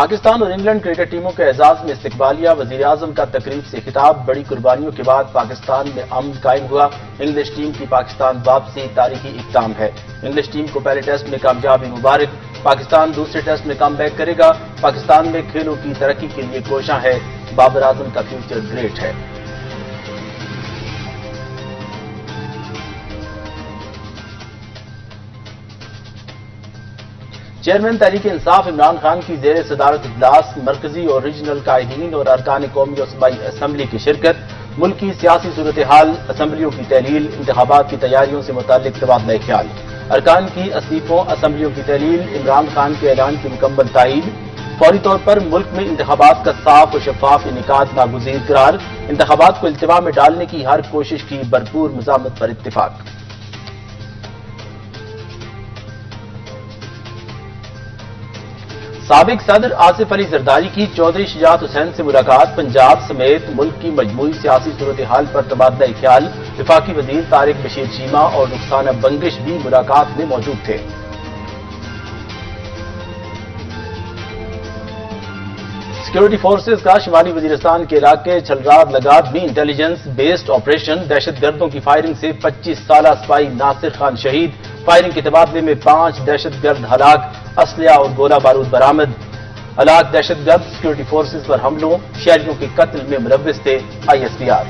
پاکستان اور England cricket ٹیموں کے اعزاز میں استقبالیہ، وزیر اعظم کا تقریب سے خطاب۔ بڑی قربانیوں کے بعد پاکستان میں امن قائم ہوا، انگلش ٹیم کی پاکستان واپسی تاریخی اقدام ہے۔ انگلش ٹیم کو پہلے ٹیسٹ میں کامیابی مبارک، پاکستان دوسرے ٹیسٹ میں کم بیک کرے گا۔ پاکستان میں کھیلوں کی ترقی کے لیے کوشاں ہے، بابر اعظم کا فیوچر گریٹ ہے۔ چیئرمین تحریک انصاف عمران خان کی زیر صدارت اجلاس، مرکزی اور ریجنل قائدین اور ارکان قومی و صوبائی اسمبلی کی شرکت، ملک کی سیاسی صورتحال، اسمبلیوں کی تحلیل، انتخابات کی تیاریوں سے متعلق تبادلہ خیال، ارکان کی استعفوں، اسمبلیوں کی تحلیل، عمران خان کے اعلان کی مکمل تائید، فوری طور پر ملک میں انتخابات کا صاف و شفاف انعقاد ناگزیر قرار، انتخابات کو التوا میں ڈالنے کی ہر کوشش کی بھرپور مزاحمت پر اتفاق۔ سابق صدر آصف علی زرداری کی چودھری شجاعت حسین سے ملاقات، پنجاب سمیت ملک کی مجموعی سیاسی صورتحال پر تبادلہ خیال، وفاقی وزیر طارق بشیر چیمہ اور رخسانہ بنگش بھی ملاقات میں موجود تھے۔ سیکورٹی فورسز کا شمالی وزیرستان کے علاقے چھلراد لگات میں انٹیلیجنس بیسڈ آپریشن، دہشت گردوں کی فائرنگ سے 25 سالہ سپاہی ناصر خان شہید، فائرنگ کے تبادلے میں 5 دہشت گرد ہلاک، اسلحہ اور گولہ بارود برآمد۔ ہلاک دہشت گرد سیکورٹی فورسز پر حملوں، شہریوں کے قتل میں ملوث تھے، ISPR۔